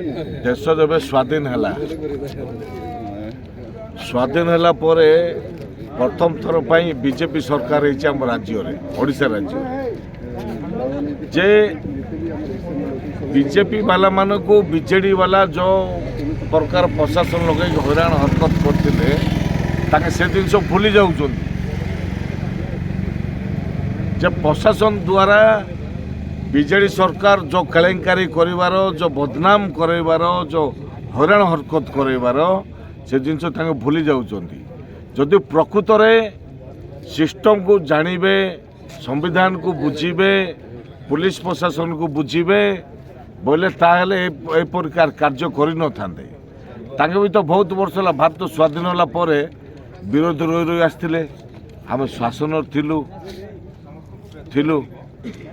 देश जब स्वाधीन है स्वाधीन है प्रथम थर पर बीजेपी सरकार आम राज्य ओडिशा राज्य जे बीजेपी वाला मान को बीजेडी वाला जो प्रकार प्रशासन लगे हैरान हरकत करते से जिन भूली जाऊँ जब प्रशासन द्वारा बीजेडी सरकार जो केलेंकारी करिवार जो बदनाम करवार जो हैरान हरकत करवार से जिन भूली जाऊँगी जदि प्रकृत सिस्टम को जानवे संविधान को बुझीबे पुलिस प्रशासन को बुझीबे बोले ताहले ए प्रकार कार्य करि न थांदे ताके भी तो बहुत वर्ष है भारत स्वाधीन होला परे विरोध रही रही आसते आम शासन थिलु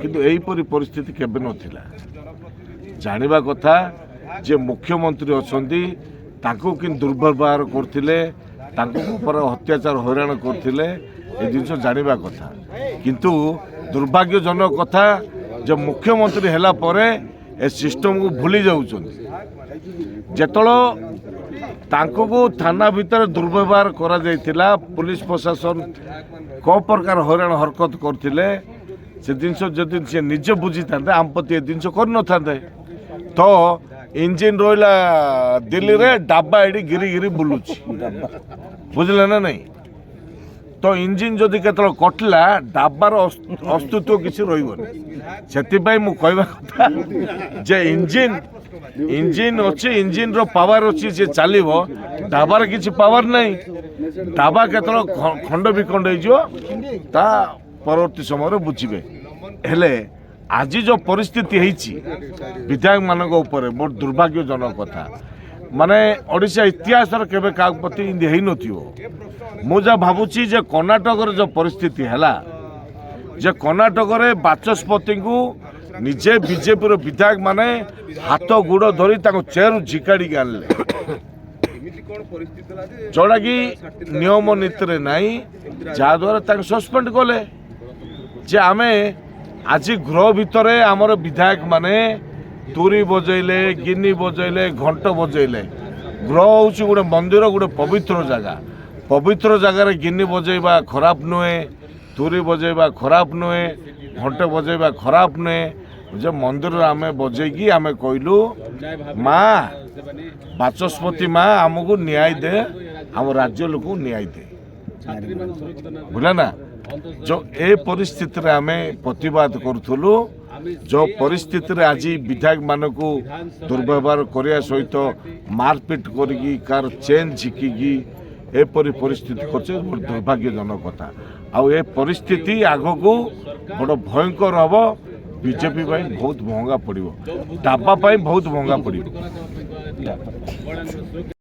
किंतु एहीपरी परिस्थिति केबे नथिला जानिबा कथा जे मुख्यमंत्री अछंती ताको कि दुर्व्यवहार करथिले ताको ऊपर अत्याचार हैरान करथिले ए जिंस जानिबा कथा किंतु दुर्भाग्यजनक कथा जे मुख्यमंत्री हैला परे ए सिस्टम को भूली जाउछंती जेतलो तांको को थाना भीतर दुर्व्यवहार करा जायतिला पुलिस प्रशासन को प्रकार हैरान हरकत करथिले से जिनस जदि से निजे बुझी था आम प्रति जिनस कर न था तो इंजिन रहा दिल्ली रे डाबा एडी गिरी गिरी बुलूची बुझले ना नहीं तो इंजिन जदि केतल कटला डाबार अस्तित्व किसी रही मु कहवा कथा जे इंजिन अच्छे इंजिन रो पावर अच्छी से चलो डाबार किसी पावर नहीं डाबा केतल खंड विखंड हो परवर्ती समय बुझे हेले आज जो परिस्थिति विधायक मान मोर दुर्भाग्यजनक कथा माने ओडिशा इतिहास केबे का प्रति इंदी मुझा भावुची जे कर्णाटक जो परिस्थिति है जे कर्णाटक बाचस्पति को निजे बीजेपी विधायक माने हाथ गोड़ धरी चेयर झिकाड़ी आनले जोड़ा कि नियम नीति नाई जहाद्वारा सस्पेंड कले जे आमे आज गृह भितर आमर विधायक माने तुरी बजैले गिनी बजैले घंट बजैले गृह हूँ गोटे मंदिर गोटे पवित्र जगार गिनी बजेबा खराब नुहे तुरी बजेबा खराब नुहे घंट बजेबा खराब नुहे जे मंदिर आमे बजेगी आमे कहलु माँ बाचस्पति माँ आमको न्याय दे आम राज्य लोक न्याय दे बुझला ना जो ए परिस्थिति रे आमे प्रतिवाद करूँ जो परिस्थिति रे आज विधायक मान को दुर्व्यवहार करने सहित मारपिट करी कार चेन झिकी एपरी परिस्थिति कर दुर्भाग्यजनक कथा आउ ए परिस्थिति आग को बड़ भयंकर हम बीजेपी बहुत महंगा पड़ो डाबा बहुत महंगा पड़ो।